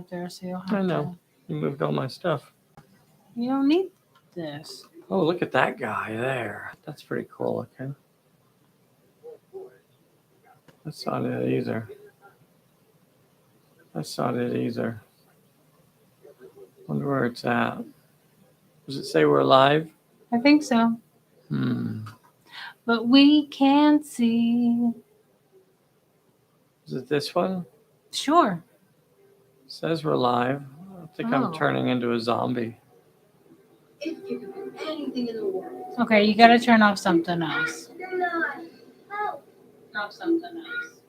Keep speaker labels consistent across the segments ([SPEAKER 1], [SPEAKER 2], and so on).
[SPEAKER 1] up there, so you'll have
[SPEAKER 2] I know. You moved all my stuff.
[SPEAKER 1] You don't need this.
[SPEAKER 2] Oh, look at that guy there. That's pretty cool looking. That's not it either. That's not it either. Wonder where it's at. Does it say we're live?
[SPEAKER 1] I think so. But we can't see.
[SPEAKER 2] Is it this one?
[SPEAKER 1] Sure.
[SPEAKER 2] It says we're live. I think I'm turning into a zombie.
[SPEAKER 3] If you could put anything in the world.
[SPEAKER 1] Okay, you gotta turn off something else.
[SPEAKER 3] Help.
[SPEAKER 1] Off something else.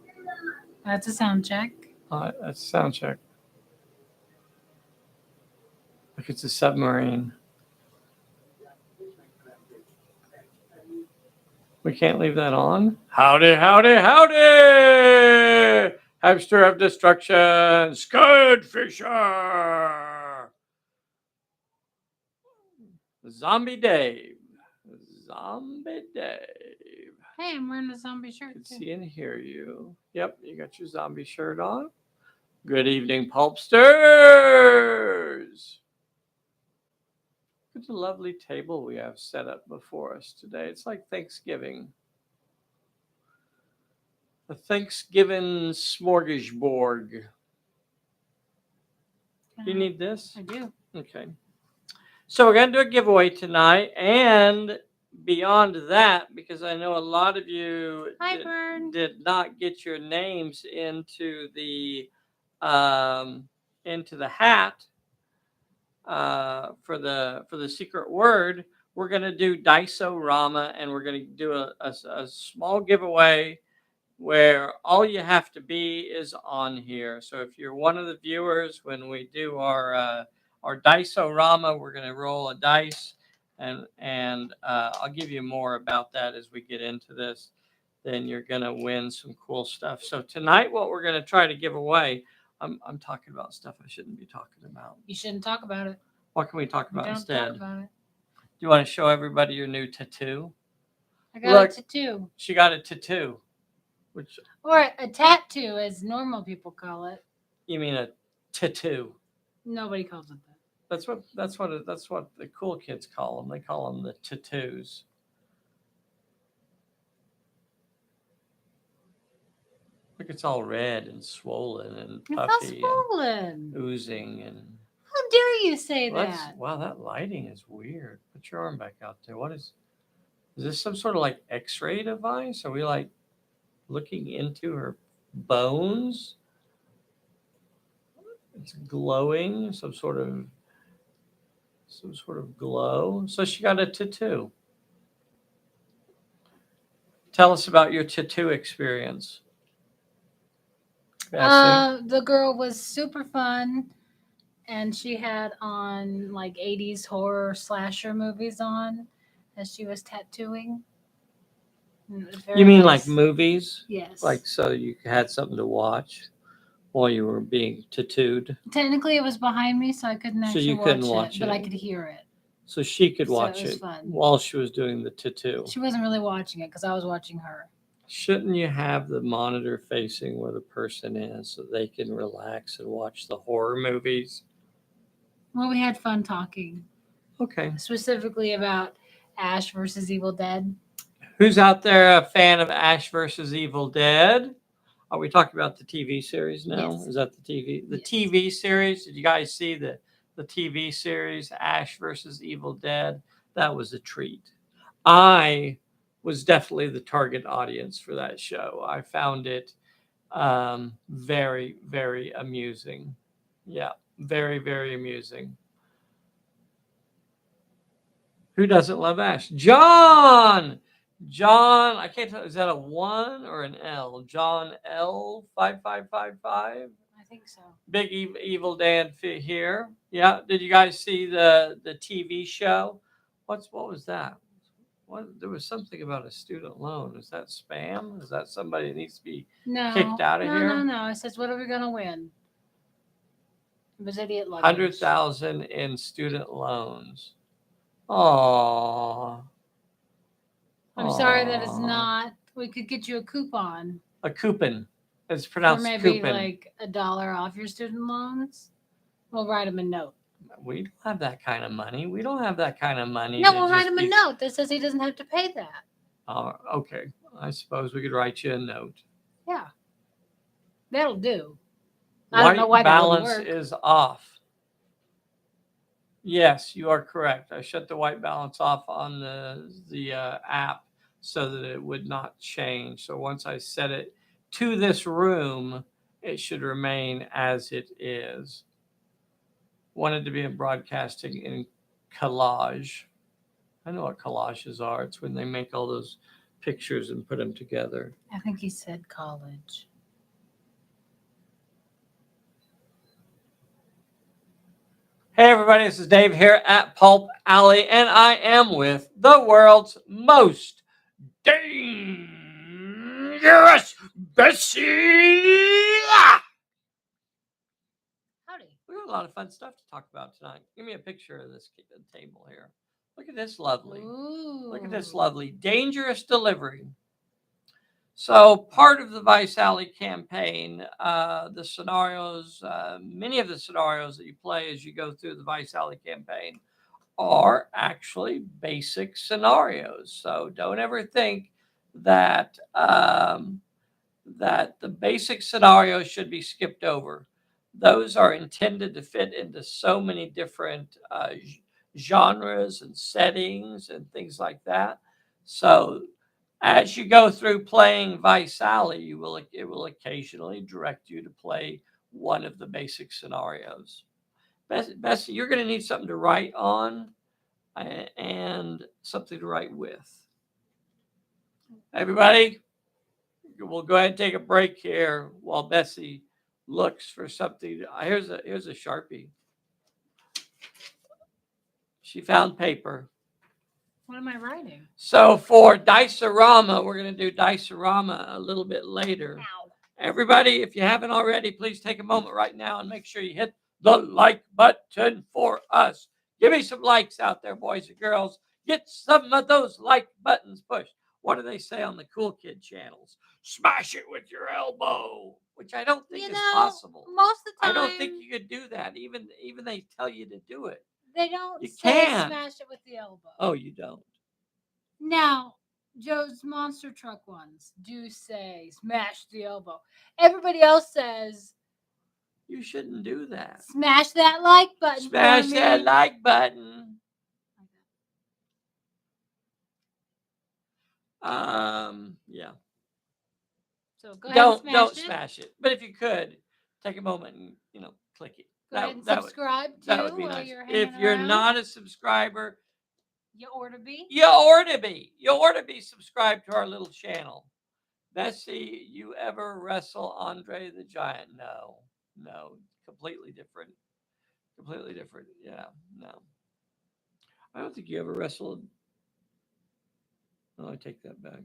[SPEAKER 1] That's a sound check.
[SPEAKER 2] That's a sound check. Look, it's a submarine. We can't leave that on. Howdy, howdy, howdy! Hamster of destruction, Scud Fisher! Zombie Dave. Zombie Dave.
[SPEAKER 1] Hey, I'm wearing a zombie shirt.
[SPEAKER 2] I can see and hear you. Yep, you got your zombie shirt on. Good evening, Pulpsters! It's a lovely table we have set up before us today. It's like Thanksgiving. A Thanksgiving smorgasbord. Do you need this?
[SPEAKER 1] I do.
[SPEAKER 2] Okay. So we're going to do a giveaway tonight. And beyond that, because I know a lot of you did not get your names into the hat. For the secret word, we're going to do Dice-O-Rama, and we're going to do a small giveaway where all you have to be is on here. So if you're one of the viewers, when we do our Dice-O-Rama, we're going to roll a dice, and I'll give you more about that as we get into this. Then you're going to win some cool stuff. So tonight, what we're going to try to give away. I'm talking about stuff I shouldn't be talking about.
[SPEAKER 1] You shouldn't talk about it.
[SPEAKER 2] What can we talk about instead?
[SPEAKER 1] Talk about it.
[SPEAKER 2] Do you want to show everybody your new tattoo?
[SPEAKER 1] I got a tattoo.
[SPEAKER 2] She got a tattoo.
[SPEAKER 1] Or a tattoo, as normal people call it.
[SPEAKER 2] You mean a tattoo?
[SPEAKER 1] Nobody calls it that.
[SPEAKER 2] That's what the cool kids call them. They call them the tattoos. Look, it's all red and swollen and puffy and oozing. And
[SPEAKER 1] how dare you say that?
[SPEAKER 2] Wow, that lighting is weird. Put your arm back out there. What is this some sort of like X-ray device? Are we like looking into her bones? It's glowing, some sort of glow. So she got a tattoo. Tell us about your tattoo experience.
[SPEAKER 1] The girl was super fun, and she had on like 80s horror slasher movies on as she was tattooing.
[SPEAKER 2] You mean like movies?
[SPEAKER 1] Yes.
[SPEAKER 2] Like so you had something to watch while you were being tattooed?
[SPEAKER 1] Technically it was behind me, so I couldn't actually watch it, but I could hear it.
[SPEAKER 2] So she could watch it while she was doing the tattoo.
[SPEAKER 1] She wasn't really watching it because I was watching her.
[SPEAKER 2] Shouldn't you have the monitor facing where the person is so they can relax and watch the horror movies?
[SPEAKER 1] Well, we had fun talking.
[SPEAKER 2] Okay.
[SPEAKER 1] Specifically about Ash versus Evil Dead.
[SPEAKER 2] Who's out there a fan of Ash versus Evil Dead? Are we talking about the TV series now?
[SPEAKER 1] Yes.
[SPEAKER 2] Is that the TV? The TV series? Did you guys see the TV series Ash versus Evil Dead? That was a treat. I was definitely the target audience for that show. I found it very, very amusing. Yeah, very, very amusing. Who doesn't love Ash? John, I can't tell. Is that a 1 or an L? John L 5555.
[SPEAKER 1] I think so.
[SPEAKER 2] Big Evil Dad here. Yeah. Did you guys see the TV show? What was that? There was something about a student loan. Is that spam? Is that somebody that needs to be kicked out of here?
[SPEAKER 1] No. It says, what are we going to win? It was idiot luggage.
[SPEAKER 2] 100,000 in student loans. Aww.
[SPEAKER 1] I'm sorry that it's not. We could get you a coupon.
[SPEAKER 2] A coupon. It's pronounced
[SPEAKER 1] or maybe
[SPEAKER 2] coupon.
[SPEAKER 1] like $1 off your student loans. We'll write him a note.
[SPEAKER 2] We don't have that kind of money. We don't have that kind of money.
[SPEAKER 1] No,
[SPEAKER 2] to
[SPEAKER 1] we'll write
[SPEAKER 2] just
[SPEAKER 1] him a
[SPEAKER 2] be-
[SPEAKER 1] note that says he doesn't have to pay that.
[SPEAKER 2] Okay. I suppose we could write you a note.
[SPEAKER 1] Yeah, that'll do. I don't know
[SPEAKER 2] White
[SPEAKER 1] why that wouldn't
[SPEAKER 2] balance
[SPEAKER 1] work.
[SPEAKER 2] is off. Yes, you are correct. I shut the white balance off on the app so that it would not change. So once I set it to this room, it should remain as it is. Wanted to be in broadcasting in collage. I know what collages are. It's when they make all those pictures and put them together.
[SPEAKER 1] I think he said college.
[SPEAKER 2] Hey everybody, this is Dave here at Pulp Alley, and I am with the world's most dangerous Bessy.
[SPEAKER 1] Howdy.
[SPEAKER 2] We got a lot of fun stuff to talk about tonight. Give me a picture of this table here. Look at this lovely.
[SPEAKER 1] Ooh.
[SPEAKER 2] Look at this lovely dangerous delivery. So part of the Vice Alley campaign, the scenarios, many of the scenarios that you play as you go through the Vice Alley campaign are actually basic scenarios. So don't ever think that that the basic scenarios should be skipped over. Those are intended to fit into so many different genres and settings and things like that. So as you go through playing Vice Alley, it will occasionally direct you to play one of the basic scenarios. Bessy, you're going to need something to write on and something to write with. Everybody, we'll go ahead and take a break here while Bessy looks for something. Here's a Sharpie. She found paper.
[SPEAKER 1] What am I writing?
[SPEAKER 2] So for Dice-A-Rama, we're going to do Dice-A-Rama a little bit later.
[SPEAKER 1] Ow.
[SPEAKER 2] Everybody, if you haven't already, please take a moment right now and make sure you hit the like button for us. Give me some likes out there, boys and girls. Get some of those like buttons pushed. What do they say on the Cool Kid channels? Smash it with your elbow, which I don't think is possible.
[SPEAKER 1] Most of the
[SPEAKER 2] I
[SPEAKER 1] time,
[SPEAKER 2] don't think you could do that. Even they tell you to do it.
[SPEAKER 1] they don't
[SPEAKER 2] You
[SPEAKER 1] say
[SPEAKER 2] can.
[SPEAKER 1] smash it with the elbow.
[SPEAKER 2] Oh, you don't.
[SPEAKER 1] Now, Joe's monster truck ones do say smash the elbow. Everybody else says
[SPEAKER 2] You shouldn't do that.
[SPEAKER 1] smash that like button.
[SPEAKER 2] Smash
[SPEAKER 1] for
[SPEAKER 2] that
[SPEAKER 1] me.
[SPEAKER 2] like button. Yeah.
[SPEAKER 1] So go ahead and smash
[SPEAKER 2] Don't
[SPEAKER 1] it.
[SPEAKER 2] smash it. But if you could, take a moment and click it.
[SPEAKER 1] Go ahead and
[SPEAKER 2] That
[SPEAKER 1] subscribe
[SPEAKER 2] that
[SPEAKER 1] too
[SPEAKER 2] would be
[SPEAKER 1] while
[SPEAKER 2] nice.
[SPEAKER 1] you're
[SPEAKER 2] If
[SPEAKER 1] hanging
[SPEAKER 2] you're
[SPEAKER 1] around.
[SPEAKER 2] not a subscriber,
[SPEAKER 1] You ought to be.
[SPEAKER 2] you ought to be. You ought to be subscribed to our little channel. Bessy, you ever wrestle Andre the Giant? No, completely different. Completely different. Yeah, no. I don't think you ever wrestled. Oh, I take that back.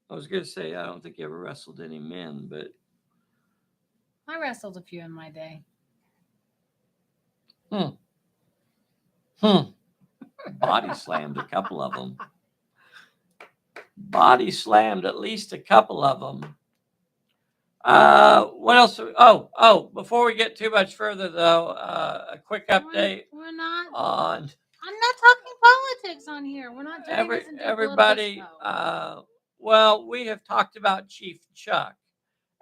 [SPEAKER 2] I was going to say I don't think you ever wrestled any men, but
[SPEAKER 1] I wrestled a few in my day.
[SPEAKER 2] body slammed a couple of them. Body slammed at least a couple of them. What else? Before we get too much further, though, a quick update
[SPEAKER 1] We're not.
[SPEAKER 2] on
[SPEAKER 1] I'm not talking politics on here. We're not turning this into
[SPEAKER 2] everybody.
[SPEAKER 1] a political show.
[SPEAKER 2] Well, we have talked about Chief Chuck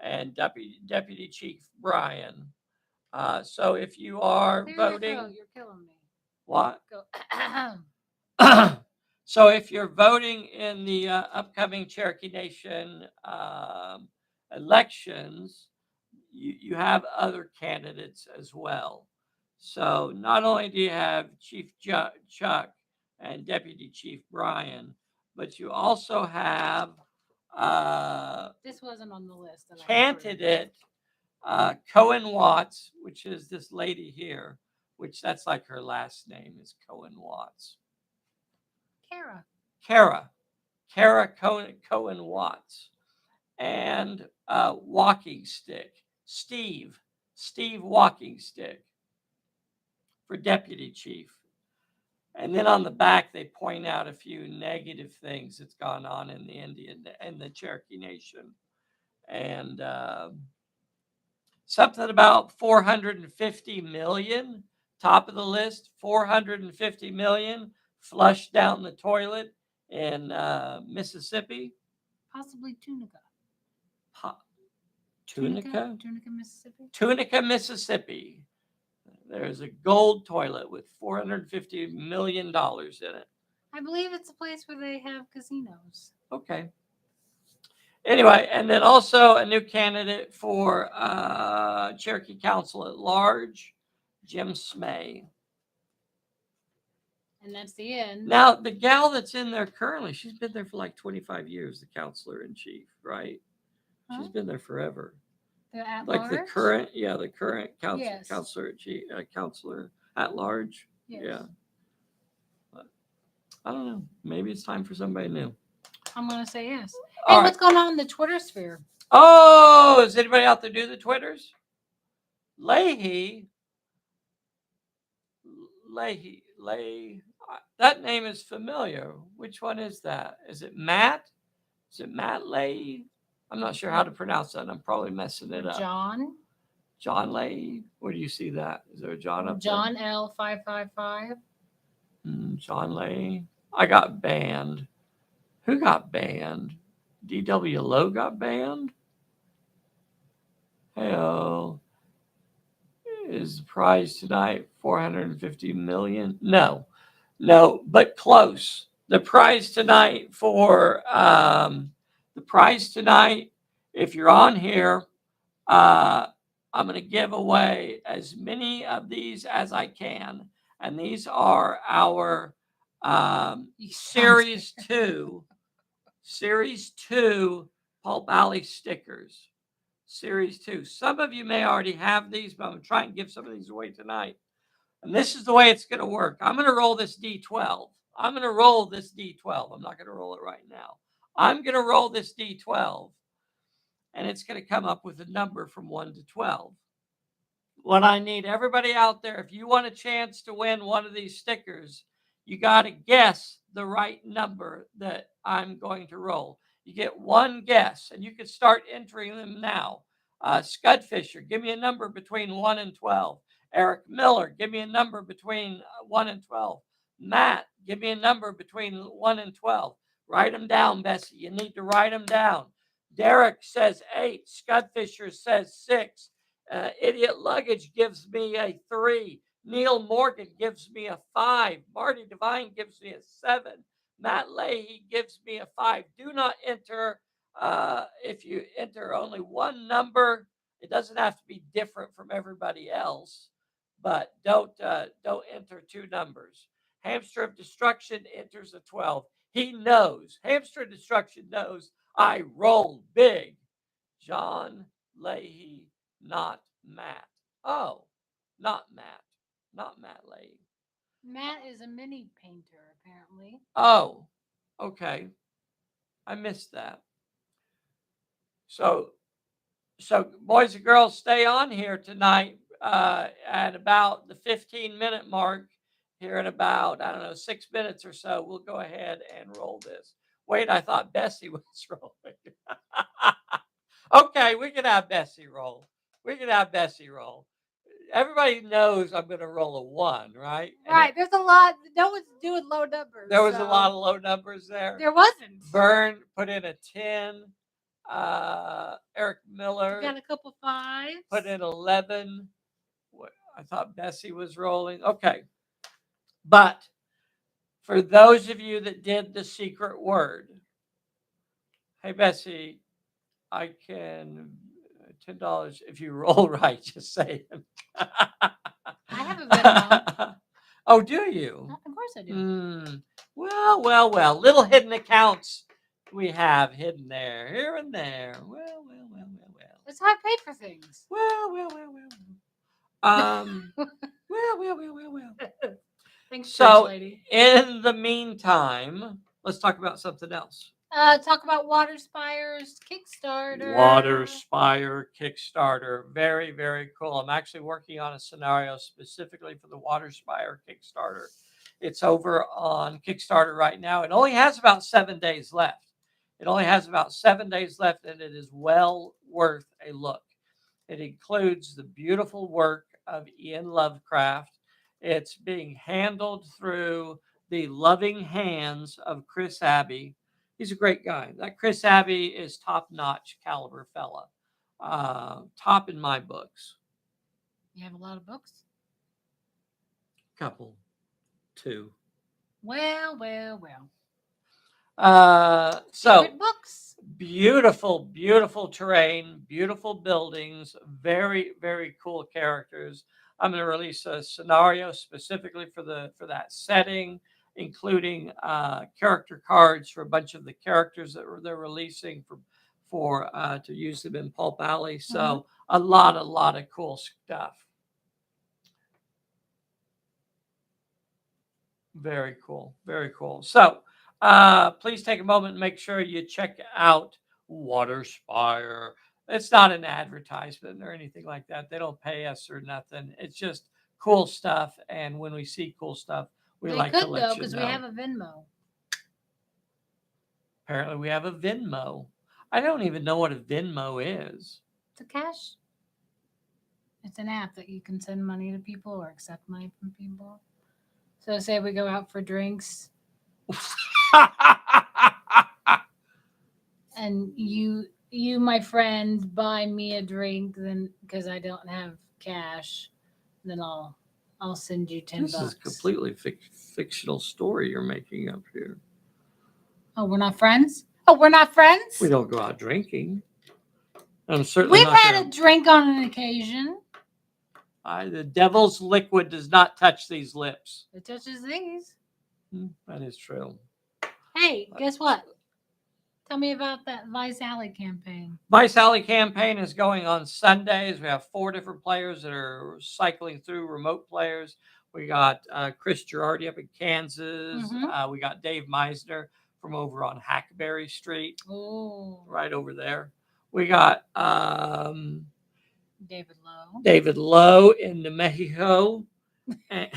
[SPEAKER 2] and Deputy Chief Brian. So if you are
[SPEAKER 1] Clear your
[SPEAKER 2] voting,
[SPEAKER 1] throat, you're killing me.
[SPEAKER 2] what?
[SPEAKER 1] Go.
[SPEAKER 2] So if you're voting in the upcoming Cherokee Nation elections, you have other candidates as well. So not only do you have Chief Chuck and Deputy Chief Brian, but you also have
[SPEAKER 1] This wasn't on the list. That I
[SPEAKER 2] candidate Cohen Watts, which is this lady here, which that's like her last name is Cohen Watts. Kara Cohen Watts, and Walking Stick, Steve Walking Stick for deputy chief. And then on the back, they point out a few negative things that's gone on in the Indian and the Cherokee Nation. And Something about 450 million. Top of the list, 450 million flushed down the toilet in Mississippi.
[SPEAKER 1] Possibly Tunica.
[SPEAKER 2] Tunica?
[SPEAKER 1] Tunica, Mississippi.
[SPEAKER 2] Tunica, Mississippi. There's a gold toilet with $450 million in it.
[SPEAKER 1] I believe it's a place where they have casinos.
[SPEAKER 2] Okay. Anyway, and then also a new candidate for Cherokee Council at Large, Jim Smay.
[SPEAKER 1] And that's the end.
[SPEAKER 2] Now, the gal that's in there currently, she's been there for like 25 years, the counselor in chief, right?
[SPEAKER 1] Huh?
[SPEAKER 2] She's been there forever.
[SPEAKER 1] The at
[SPEAKER 2] Like
[SPEAKER 1] large?
[SPEAKER 2] the current
[SPEAKER 1] Yes.
[SPEAKER 2] counselor at chief, counselor at large.
[SPEAKER 1] Yes.
[SPEAKER 2] Yeah. But I don't know. Maybe it's time for somebody new.
[SPEAKER 1] I'm going to say yes.
[SPEAKER 2] All
[SPEAKER 1] Hey,
[SPEAKER 2] right.
[SPEAKER 1] what's going on in the Twitter sphere?
[SPEAKER 2] Oh, is anybody out there do the Twitters? Leahy. That name is familiar. Which one is that? Is it Matt? Is it Matt Leahy? I'm not sure how to pronounce that. I'm probably messing it up. John Leahy. Where do you see that? Is there a John up
[SPEAKER 1] John L555.
[SPEAKER 2] there? John Leahy. I got banned. Who got banned? DW Lowe got banned? Hell. Is the prize tonight 450 million? No, but close. The prize tonight if you're on here, I'm going to give away as many of these as I can, and these are our series 2 Pulp Alley stickers. Series 2. Some of you may already have these, but I'm going to try and give some of these away tonight. And this is the way it's going to work. I'm going to roll this D12. I'm not going to roll it right now. I'm going to roll this D12. And it's going to come up with a number from 1 to 12. What I need everybody out there, if you want a chance to win one of these stickers, you got to guess the right number that I'm going to roll. You get one guess, and you can start entering them now. Scudfisher, give me a number between 1 and 12. Eric Miller, give me a number between 1 and 12. Matt, give me a number between 1 and 12. Write them down, Bessy. You need to write them down. Derek says 8. Scudfisher says 6. Idiot Luggage gives me a 3. Neil Morgan gives me a 5. Marty Devine gives me a 7. Matt Leahy gives me a 5. Do not enter. If you enter only one number, it doesn't have to be different from everybody else, but don't enter two numbers. Hamster of Destruction enters a 12. He knows. Hamster of Destruction knows I roll big. John Leahy, not Matt. Oh, not Matt. Not Matt Leahy.
[SPEAKER 1] Matt is a mini painter, apparently.
[SPEAKER 2] Oh, okay. I missed that. So boys and girls, stay on here tonight at about the 15-minute mark. Here in about, 6 minutes or so, we'll go ahead and roll this. Wait, I thought Bessy was rolling. Okay, we can have Bessy roll. Everybody knows I'm going to roll a 1, right?
[SPEAKER 1] Right. There's a lot. No one's doing low numbers.
[SPEAKER 2] There was a lot of low numbers there.
[SPEAKER 1] There wasn't.
[SPEAKER 2] Vern put in a 10. Eric Miller.
[SPEAKER 1] You got a couple 5s.
[SPEAKER 2] Put in 11. I thought Bessy was rolling. Okay. But for those of you that did the secret word, hey, Bessy, I can $10 if you roll right, just say it.
[SPEAKER 1] I have a Venmo.
[SPEAKER 2] Oh, do you?
[SPEAKER 1] Of course I do.
[SPEAKER 2] Well. Little hidden accounts we have hidden there, here and there. Well.
[SPEAKER 1] That's how I pay for things.
[SPEAKER 2] Well.
[SPEAKER 1] Thanks,
[SPEAKER 2] so,
[SPEAKER 1] lady.
[SPEAKER 2] In the meantime, let's talk about something else.
[SPEAKER 1] Talk about Waterspire's Kickstarter.
[SPEAKER 2] Very, very cool. I'm actually working on a scenario specifically for the Waterspire Kickstarter. It's over on Kickstarter right now. It only has about 7 days left. And it is well worth a look. It includes the beautiful work of Ian Lovecraft. It's being handled through the loving hands of Chris Abbey. He's a great guy. That Chris Abbey is top notch caliber fella. Top in my books.
[SPEAKER 1] You have a lot of books?
[SPEAKER 2] Couple, two.
[SPEAKER 1] Well.
[SPEAKER 2] So
[SPEAKER 1] Favorite books?
[SPEAKER 2] beautiful, beautiful terrain, beautiful buildings, very, very cool characters. I'm going to release a scenario specifically for that setting, including character cards for a bunch of the characters that they're releasing for to use them in Pulp Alley. So a lot of cool stuff. Very cool. Very cool. So please take a moment and make sure you check out Waterspire. It's not an advertisement or anything like that. They don't pay us or nothing. It's just cool stuff. And when we see cool stuff, we
[SPEAKER 1] They
[SPEAKER 2] like
[SPEAKER 1] could
[SPEAKER 2] to let
[SPEAKER 1] though,
[SPEAKER 2] you
[SPEAKER 1] because
[SPEAKER 2] know.
[SPEAKER 1] we have a Venmo.
[SPEAKER 2] Apparently, we have a Venmo. I don't even know what a Venmo is.
[SPEAKER 1] It's a cash. It's an app that you can send money to people or accept money from people. So say we go out for drinks and you my friend buy me a drink, then because I don't have cash, then I'll send you $10.
[SPEAKER 2] This is a completely fictional story you're making up here.
[SPEAKER 1] Oh, we're not friends? Oh, we're not friends?
[SPEAKER 2] We don't go out drinking. I'm certainly
[SPEAKER 1] We've
[SPEAKER 2] not
[SPEAKER 1] had
[SPEAKER 2] gonna,
[SPEAKER 1] a drink on an occasion.
[SPEAKER 2] the devil's liquid does not touch these lips.
[SPEAKER 1] It touches these.
[SPEAKER 2] That is true.
[SPEAKER 1] Hey, guess what? Tell me about that Vice Alley campaign.
[SPEAKER 2] Vice Alley campaign is going on Sundays. We have 4 different players that are cycling through, remote players. We got Chris Girardi up in Kansas. We got Dave Meisner from over on Hackberry Street.
[SPEAKER 1] Oh,
[SPEAKER 2] Right over there. We got
[SPEAKER 1] David
[SPEAKER 2] Lowe in New Mexico and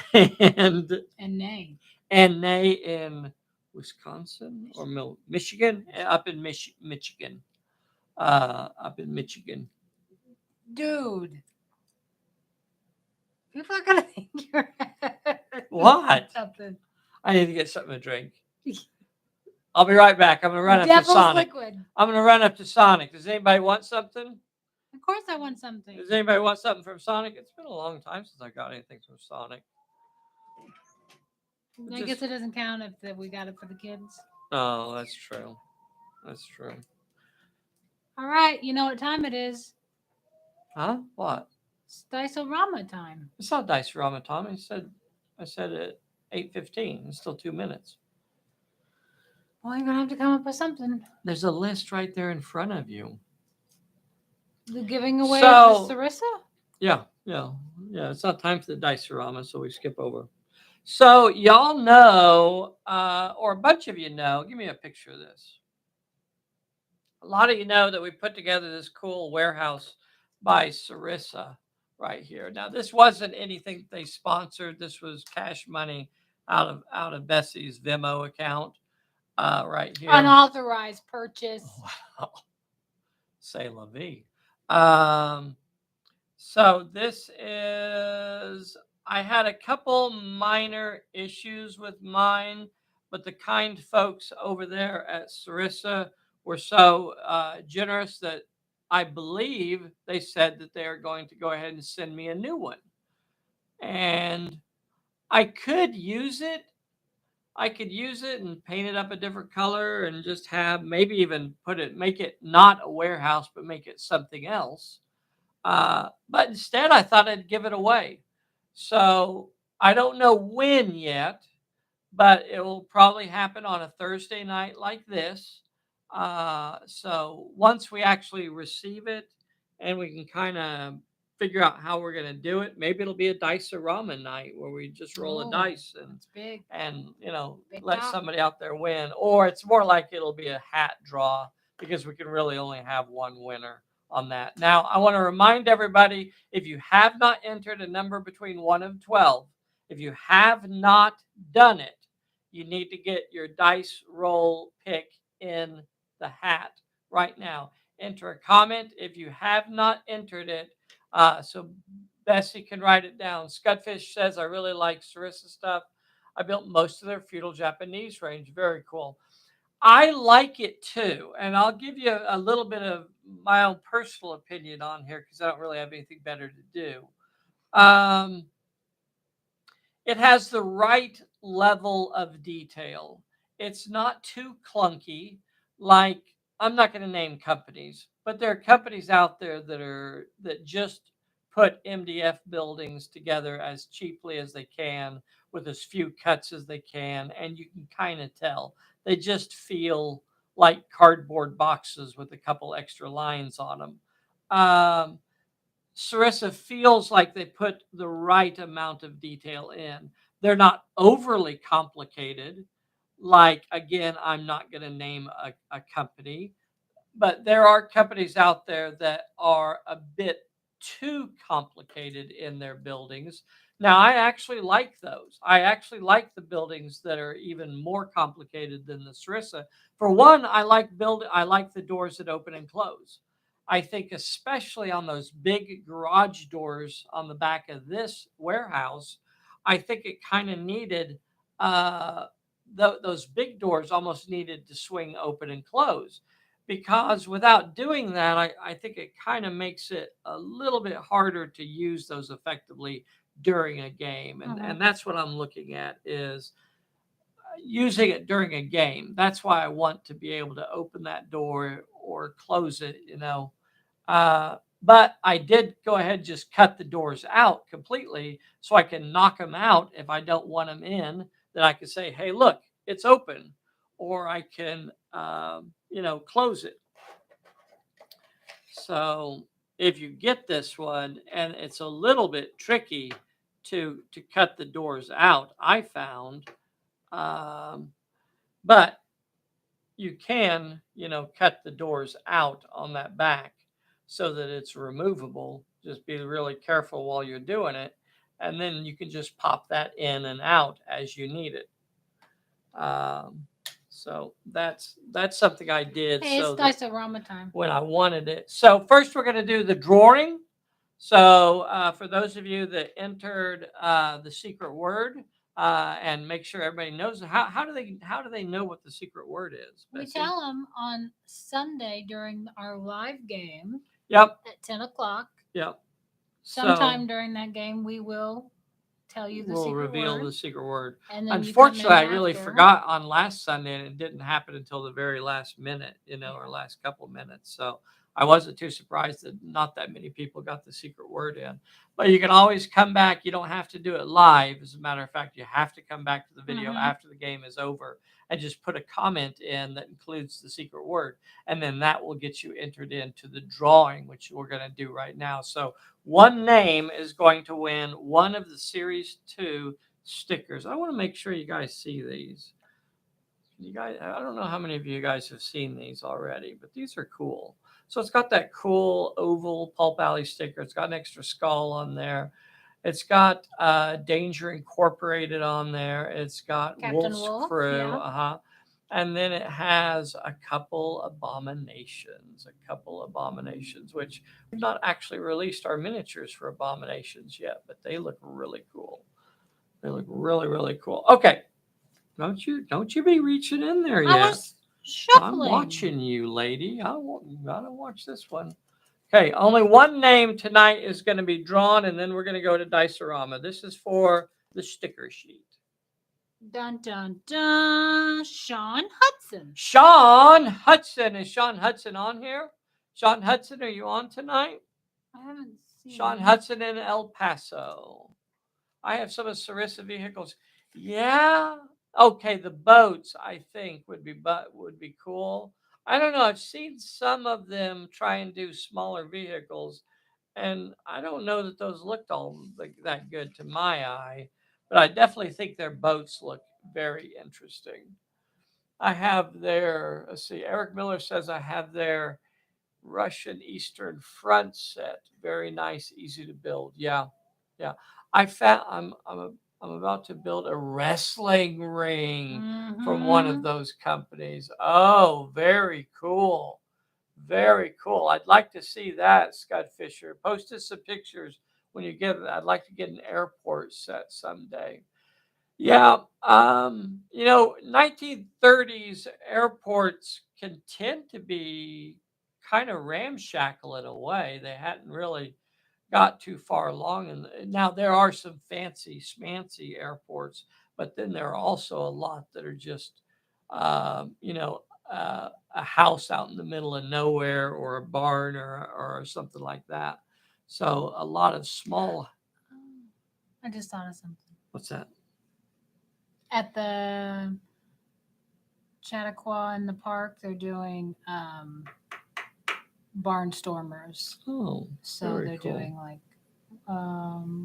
[SPEAKER 1] Nay.
[SPEAKER 2] in Wisconsin or Michigan, up in Michigan. Up in Michigan.
[SPEAKER 1] Dude. People are gonna think you're
[SPEAKER 2] What?
[SPEAKER 1] something.
[SPEAKER 2] I need to get something to drink. I'll be right back. I'm gonna run up to
[SPEAKER 1] Devil's
[SPEAKER 2] Sonic.
[SPEAKER 1] liquid.
[SPEAKER 2] I'm gonna run up to Sonic. Does anybody want something?
[SPEAKER 1] Of course I want something.
[SPEAKER 2] Does anybody want something from Sonic? It's been a long time since I got anything from Sonic.
[SPEAKER 1] I guess it doesn't count if we got it for the kids.
[SPEAKER 2] Oh, that's true. That's true.
[SPEAKER 1] All right, you know what time it is?
[SPEAKER 2] Huh? What?
[SPEAKER 1] It's Dice-O-Rama time.
[SPEAKER 2] It's not Dice Rama, Tom. I said at 8:15. It's still 2 minutes.
[SPEAKER 1] Well, you're gonna have to come up with something.
[SPEAKER 2] There's a list right there in front of you.
[SPEAKER 1] The giving away
[SPEAKER 2] So-
[SPEAKER 1] of the Sarissa?
[SPEAKER 2] Yeah. It's not time for the Dice-O-Rama, so we skip over. So y'all know, or a bunch of you know, give me a picture of this. A lot of you know that we put together this cool warehouse by Sarissa right here. Now, this wasn't anything they sponsored. This was cash money out of Bessy's Venmo account right here.
[SPEAKER 1] Unauthorized purchase.
[SPEAKER 2] Wow. C'est la vie. So this is, I had a couple minor issues with mine, but the kind folks over there at Sarissa were so generous that I believe they said that they are going to go ahead and send me a new one. And I could use it. I could use it and paint it up a different color and just have maybe even make it not a warehouse, but make it something else. But instead, I thought I'd give it away. So I don't know when yet, but it will probably happen on a Thursday night like this. So once we actually receive it and we can kind of figure out how we're going to do it, maybe it'll be a Dice-O-Rama night where we just roll a dice
[SPEAKER 1] It's big.
[SPEAKER 2] and
[SPEAKER 1] Big
[SPEAKER 2] let
[SPEAKER 1] top.
[SPEAKER 2] somebody out there win. Or it's more like it'll be a hat draw because we can really only have one winner on that. Now, I want to remind everybody, if you have not entered a number between 1 and 12, if you have not done it, you need to get your dice roll pick in the hat right now. enter a comment if you have not entered it. So Bessy can write it down. Scudfish says, I really like Sarissa stuff. I built most of their feudal Japanese range. Very cool. I like it too. And I'll give you a little bit of my own personal opinion on here because I don't really have anything better to do. It has the right level of detail. It's not too clunky. Like, I'm not going to name companies, but there are companies out there that just put MDF buildings together as cheaply as they can with as few cuts as they can, and you can kind of tell they just feel like cardboard boxes with a couple extra lines on them. Sarissa feels like they put the right amount of detail in. They're not overly complicated. Like, again, I'm not going to name a company, but there are companies out there that are a bit too complicated in their buildings. Now, I actually like those. I actually like the buildings that are even more complicated than the Sarissa. For one, I like the doors that open and close. I think especially on those big garage doors on the back of this warehouse, I think it kind of needed those big doors almost needed to swing open and close because without doing that, I think it kind of makes it a little bit harder to use those effectively during a game. And that's what I'm looking at is using it during a game. That's why I want to be able to open that door or close it, but I did go ahead and just cut the doors out completely so I can knock them out if I don't want them in. Then I can say, hey, look, it's open. Or I can, close it. So if you get this one, and it's a little bit tricky to cut the doors out, I found, but you can, cut the doors out on that back so that it's removable. Just be really careful while you're doing it. And then you can just pop that in and out as you need it. So that's something I did.
[SPEAKER 1] Hey,
[SPEAKER 2] so
[SPEAKER 1] it's Dice-O-Rama time.
[SPEAKER 2] when I wanted it. So first we're going to do the drawing. So for those of you that entered the secret word, and make sure everybody knows how do they know what the secret word is?
[SPEAKER 1] We
[SPEAKER 2] Bessy?
[SPEAKER 1] tell them on Sunday during our live game.
[SPEAKER 2] Yep.
[SPEAKER 1] At 10 o'clock.
[SPEAKER 2] Yep.
[SPEAKER 1] Sometime during that game, we will tell you the secret
[SPEAKER 2] reveal
[SPEAKER 1] word.
[SPEAKER 2] the secret word.
[SPEAKER 1] And then
[SPEAKER 2] Unfortunately, I really forgot on last Sunday, and it didn't happen until the very last minute, or last couple of minutes. So I wasn't too surprised that not that many people got the secret word in. But you can always come back. You don't have to do it live. As a matter of fact, you have to come back to the video after the game is over and just put a comment in that includes the secret word. And then that will get you entered into the drawing, which we're going to do right now. So one name is going to win one of the Series 2 stickers. I want to make sure you guys see these. You guys, I don't know how many of you guys have seen these already, but these are cool. So it's got that cool oval Pulp Alley sticker. It's got an extra skull on there. It's got Danger Incorporated on there. It's got
[SPEAKER 1] Captain
[SPEAKER 2] Wolf's
[SPEAKER 1] Wolf,
[SPEAKER 2] Crew.
[SPEAKER 1] yeah.
[SPEAKER 2] And then it has a couple abominations, which we've not actually released our miniatures for abominations yet, but they look really cool. They look really, really cool. Okay. Don't you be reaching in there yet.
[SPEAKER 1] I was shuffling.
[SPEAKER 2] I'm watching you, lady. I gotta watch this one. Okay, only one name tonight is going to be drawn, and then we're going to go to Dice-O-Rama. This is for the sticker sheet.
[SPEAKER 1] Dun, dun, dun. Sean Hudson.
[SPEAKER 2] Sean Hudson. Is Sean Hudson on here? Sean Hudson, are you on tonight?
[SPEAKER 1] I haven't seen
[SPEAKER 2] Sean Hudson in El Paso. I have some of Sarissa vehicles. Yeah. Okay, the boats I think would be cool. I don't know. I've seen some of them try and do smaller vehicles, and I don't know that those looked all like that good to my eye. But I definitely think their boats look very interesting. I have their. Let's see. Eric Miller says I have their Russian Eastern Front set. Very nice, easy to build. Yeah. I found I'm about to build a wrestling ring from one of those companies. Oh, very cool. Very cool. I'd like to see that, Scott Fisher. Post us some pictures when you get it. I'd like to get an airport set someday. Yeah, 1930s airports can tend to be kind of ramshackle in a way. They hadn't really got too far along. And now there are some fancy smancy airports, but then there are also a lot that are just, you know, a house out in the middle of nowhere or a barn or something like that. So a lot of small.
[SPEAKER 1] I just thought of something.
[SPEAKER 2] What's that?
[SPEAKER 1] At the Chautauqua in the park, they're doing barnstormers.
[SPEAKER 2] Oh,
[SPEAKER 1] So
[SPEAKER 2] very
[SPEAKER 1] they're
[SPEAKER 2] cool.
[SPEAKER 1] doing like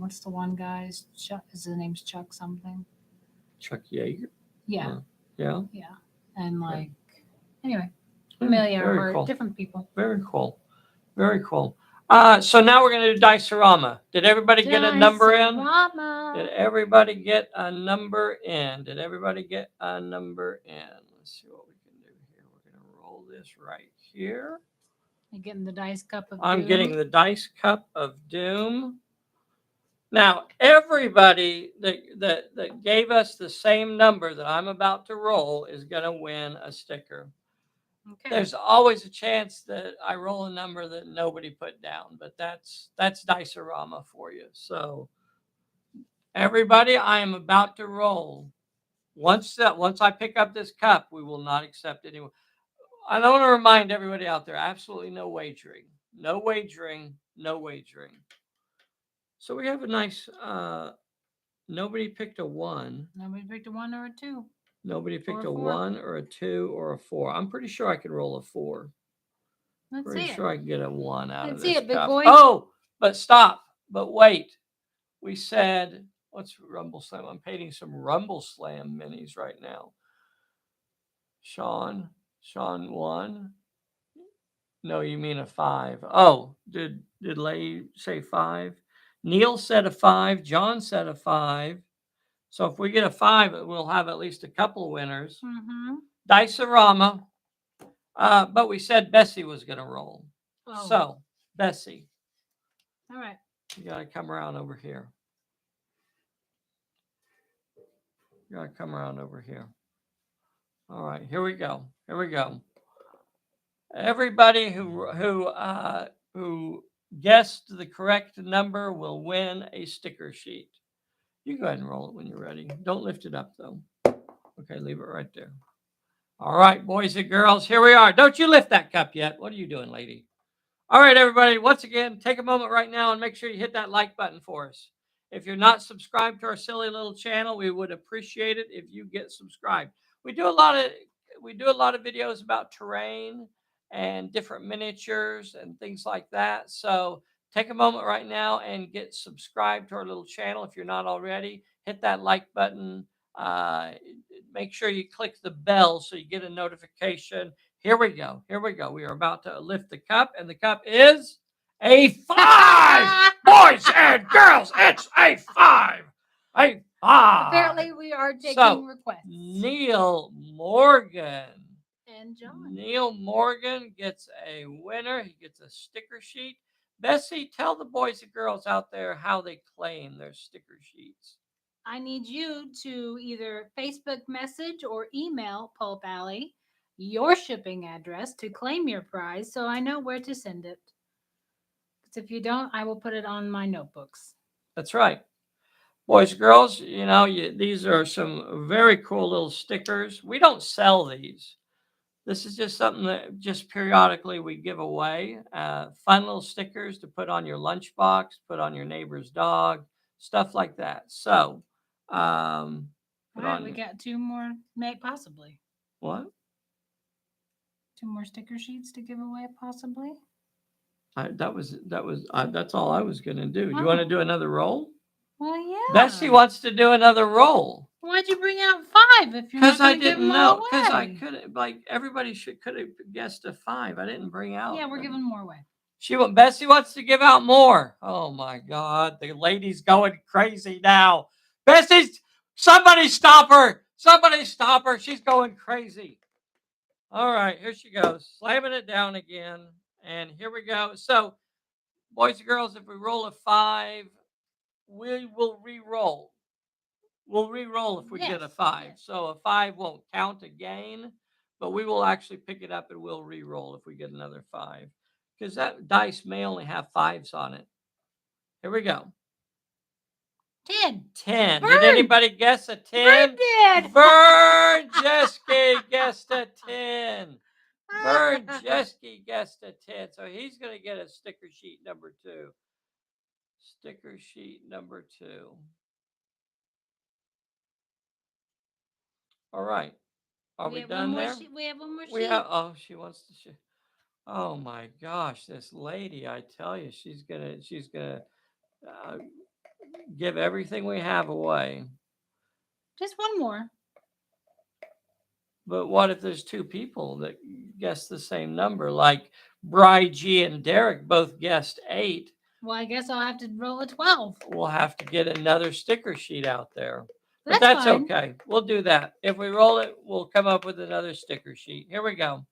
[SPEAKER 1] what's the one guy's Chuck? Is his name's Chuck something?
[SPEAKER 2] Chuck Yeager.
[SPEAKER 1] Yeah,
[SPEAKER 2] Yeah.
[SPEAKER 1] yeah, and like anyway,
[SPEAKER 2] Yeah,
[SPEAKER 1] Amelia
[SPEAKER 2] very
[SPEAKER 1] Earhart,
[SPEAKER 2] cool.
[SPEAKER 1] different people.
[SPEAKER 2] Very cool. Very cool. So now we're going to do Dice-A-Rama. Did everybody get a number in?
[SPEAKER 1] Dice-A-Rama.
[SPEAKER 2] Did everybody get a number in? Did everybody get a number in? Let's see what we can do here. We're going to roll this right here.
[SPEAKER 1] You getting the dice cup of
[SPEAKER 2] I'm
[SPEAKER 1] doom?
[SPEAKER 2] getting the dice cup of doom. Now, everybody that gave us the same number that I'm about to roll is going to win a sticker.
[SPEAKER 1] Okay.
[SPEAKER 2] There's always a chance that I roll a number that nobody put down, but that's Dice-A-Rama for you. So everybody, I am about to roll. Once I pick up this cup, we will not accept anyone. I want to remind everybody out there, absolutely no wagering. No wagering, no wagering. So we have a nice nobody picked a 1.
[SPEAKER 1] Nobody picked a 1 or a 2.
[SPEAKER 2] Nobody picked
[SPEAKER 1] Or
[SPEAKER 2] a
[SPEAKER 1] a 4.
[SPEAKER 2] 1 or a 2 or a 4. I'm pretty sure I can roll a 4.
[SPEAKER 1] Let's
[SPEAKER 2] Pretty
[SPEAKER 1] see
[SPEAKER 2] sure
[SPEAKER 1] it.
[SPEAKER 2] I can get a 1 out of
[SPEAKER 1] Let's
[SPEAKER 2] this
[SPEAKER 1] see it, big
[SPEAKER 2] cup.
[SPEAKER 1] boy.
[SPEAKER 2] Oh, but stop. But wait. We said, what's Rumble Slam? I'm painting some Rumble Slam minis right now. Sean 1. No, you mean a 5. Oh, did Lay say 5? Neil said a 5. John said a 5. So if we get a 5, we'll have at least a couple of winners.
[SPEAKER 1] Mm-hmm.
[SPEAKER 2] Dice-A-Rama. But we said Bessy was going to roll.
[SPEAKER 1] Oh.
[SPEAKER 2] So, Bessy,
[SPEAKER 1] All right.
[SPEAKER 2] you got to come around over here. You got to come around over here. All right, here we go. Here we go. Everybody who guessed the correct number will win a sticker sheet. You go ahead and roll it when you're ready. Don't lift it up though. Okay, leave it right there. All right, boys and girls, here we are. Don't you lift that cup yet. What are you doing, lady? All right, everybody, once again, take a moment right now and make sure you hit that like button for us. If you're not subscribed to our silly little channel, we would appreciate it if you get subscribed. We do a lot of videos about terrain and different miniatures and things like that. So take a moment right now and get subscribed to our little channel if you're not already. Hit that like button. Make sure you click the bell so you get a notification. Here we go. Here we go. We are about to lift the cup, and the cup is a 5. Boys and girls, it's a 5. A 5.
[SPEAKER 1] Apparently, we are taking requests.
[SPEAKER 2] Neil Morgan.
[SPEAKER 1] And John.
[SPEAKER 2] Neil Morgan gets a winner. He gets a sticker sheet. Bessy, tell the boys and girls out there how they claim their sticker sheets.
[SPEAKER 1] I need you to either Facebook message or email Pulp Alley your shipping address to claim your prize so I know where to send it. Because if you don't, I will put it on my notebooks.
[SPEAKER 2] That's right. Boys, girls, these are some very cool little stickers. We don't sell these. This is just something that just periodically we give away. Fun little stickers to put on your lunchbox, put on your neighbor's dog, stuff like that. So,
[SPEAKER 1] All right, we got 2 more, possibly.
[SPEAKER 2] What?
[SPEAKER 1] 2 more sticker sheets to give away, possibly.
[SPEAKER 2] That's all I was gonna do. Do you want to do another roll?
[SPEAKER 1] Well, yeah.
[SPEAKER 2] Bessy wants to do another roll.
[SPEAKER 1] Why'd you bring out 5 if you're not going to give them all away?
[SPEAKER 2] Because I couldn't. Everybody could have guessed a 5. I didn't bring out.
[SPEAKER 1] Yeah, we're giving more away.
[SPEAKER 2] Bessy wants to give out more. Oh my God, the lady's going crazy now. Bessy, somebody stop her! Somebody stop her! She's going crazy. All right, here she goes, slamming it down again. And here we go. So, boys and girls, if we roll a 5, we will re-roll. We'll re-roll if we get a
[SPEAKER 1] Yes.
[SPEAKER 2] 5.
[SPEAKER 1] Yes.
[SPEAKER 2] So a 5 won't count again, but we will actually pick it up and we'll re-roll if we get another 5. Because that dice may only have 5s on it. Here we go.
[SPEAKER 1] 10.
[SPEAKER 2] 10. Did
[SPEAKER 1] Bird.
[SPEAKER 2] anybody guess a
[SPEAKER 1] Bird
[SPEAKER 2] 10?
[SPEAKER 1] did.
[SPEAKER 2] Bird Jeske guessed a 10. Bird Jeske guessed a 10. So he's going to get a sticker sheet number 2. Sticker sheet number 2. All right. Are we
[SPEAKER 1] We have one
[SPEAKER 2] done
[SPEAKER 1] more
[SPEAKER 2] there?
[SPEAKER 1] sheet. We have one more
[SPEAKER 2] We
[SPEAKER 1] sheet.
[SPEAKER 2] have, oh, she wants to. Oh my gosh, this lady! I tell you, she's gonna uh, give everything we have away.
[SPEAKER 1] Just one more.
[SPEAKER 2] But what if there's 2 people that guess the same number? Like Bri G and Derek both guessed 8.
[SPEAKER 1] Well, I guess I'll have to roll a 12.
[SPEAKER 2] We'll have to get another sticker sheet out there. But
[SPEAKER 1] That's
[SPEAKER 2] that's
[SPEAKER 1] fine.
[SPEAKER 2] okay. We'll do that. If we roll it, we'll come up with another sticker sheet. Here we go.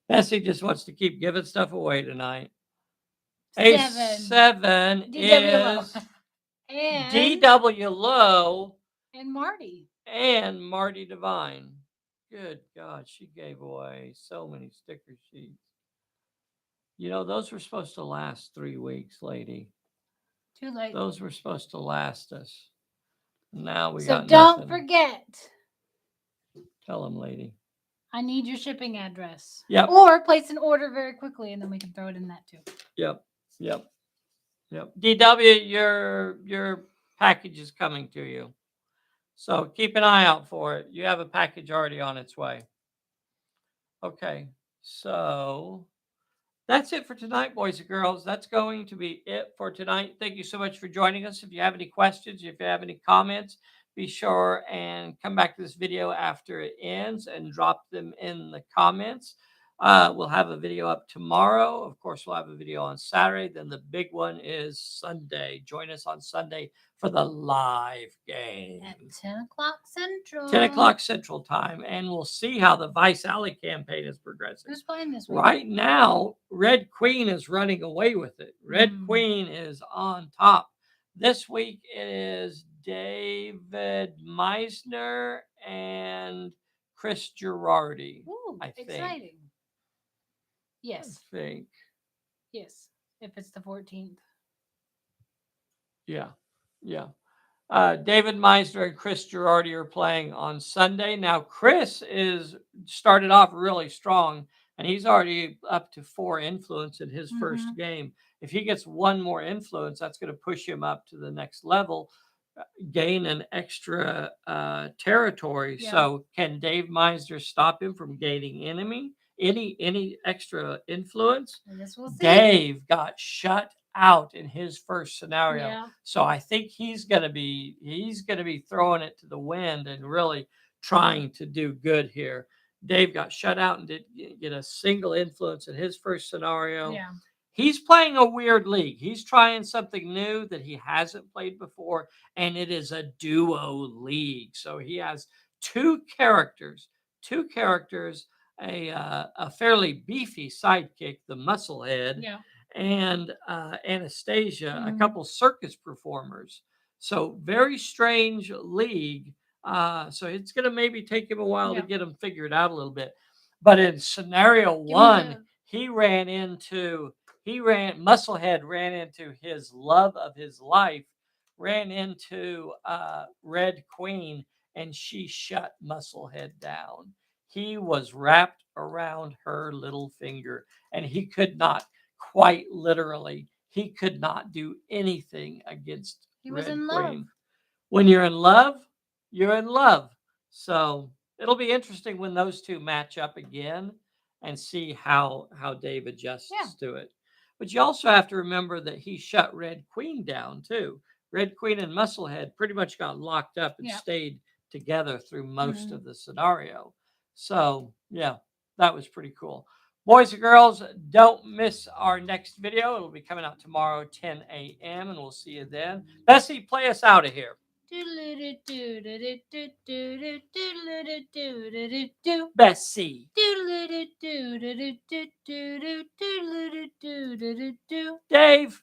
[SPEAKER 2] Bessy just wants to keep giving stuff away tonight. A 7
[SPEAKER 1] DW low.
[SPEAKER 2] is
[SPEAKER 1] And
[SPEAKER 2] DW Low
[SPEAKER 1] Marty.
[SPEAKER 2] and Marty Devine. Good God, she gave away so many sticker sheets. You know, those were supposed to last 3 weeks, lady.
[SPEAKER 1] Too late.
[SPEAKER 2] Those were supposed to last us. Now we
[SPEAKER 1] So
[SPEAKER 2] got
[SPEAKER 1] don't
[SPEAKER 2] nothing.
[SPEAKER 1] forget.
[SPEAKER 2] Tell them, lady.
[SPEAKER 1] I need your shipping address.
[SPEAKER 2] Yep.
[SPEAKER 1] Or place an order very quickly, and then we can throw it in that too.
[SPEAKER 2] Yep. DW, your package is coming to you. So keep an eye out for it. You have a package already on its way. Okay. So that's it for tonight, boys and girls. That's going to be it for tonight. Thank you so much for joining us. If you have any questions, if you have any comments, be sure and come back to this video after it ends and drop them in the comments. We'll have a video up tomorrow. Of course, we'll have a video on Saturday. Then the big one is Sunday. Join us on Sunday for the live game.
[SPEAKER 1] At 10 o'clock Central.
[SPEAKER 2] 10 o'clock Central Time. And we'll see how the Vice Alley campaign is progressing.
[SPEAKER 1] Who's playing this week?
[SPEAKER 2] Right now, Red Queen is running away with it. Red Queen is on top. This week it is David Meisner and Chris Girardi.
[SPEAKER 1] Ooh,
[SPEAKER 2] I think.
[SPEAKER 1] exciting. Yes.
[SPEAKER 2] I think.
[SPEAKER 1] Yes. If it's the 14th.
[SPEAKER 2] Yeah. David Meisner and Chris Girardi are playing on Sunday. Now, Chris is started off really strong, and he's already up to 4 influence in his first game. If he gets 1 more influence, that's going to push him up to the next level, gain an extra territory.
[SPEAKER 1] Yeah.
[SPEAKER 2] So, can Dave Meisner stop him from gaining any extra influence?
[SPEAKER 1] I guess we'll see.
[SPEAKER 2] Dave got shut out in his first scenario.
[SPEAKER 1] Yeah.
[SPEAKER 2] So I think he's going to be throwing it to the wind and really trying to do good here. Dave got shut out and didn't get a single influence in his first scenario.
[SPEAKER 1] Yeah.
[SPEAKER 2] He's playing a weird league. He's trying something new that he hasn't played before, and it is a duo league. So he has 2 characters, a fairly beefy sidekick, the Musclehead,
[SPEAKER 1] Yeah.
[SPEAKER 2] and Anastasia, a couple circus performers. So very strange league. So it's going to maybe take him a while to get them figured out a little bit. But in scenario 1, Musclehead ran into his love of his life, ran into Red Queen, and she shut Musclehead down. He was wrapped around her little finger, and he could not, quite literally, he could not do anything against
[SPEAKER 1] He was
[SPEAKER 2] Red
[SPEAKER 1] in
[SPEAKER 2] Queen.
[SPEAKER 1] love.
[SPEAKER 2] When you're in love, you're in love. So it'll be interesting when those 2 match up again and see how Dave adjusts to it. But you also have to remember that he shut Red Queen down too. Red Queen and Musclehead pretty much got locked up and stayed together through most of the scenario. So yeah, that was pretty cool. Boys and girls, don't miss our next video. It'll be coming out tomorrow, 10 a.m., and we'll see you then. Bessy, play us out of here. Bessy. Dave.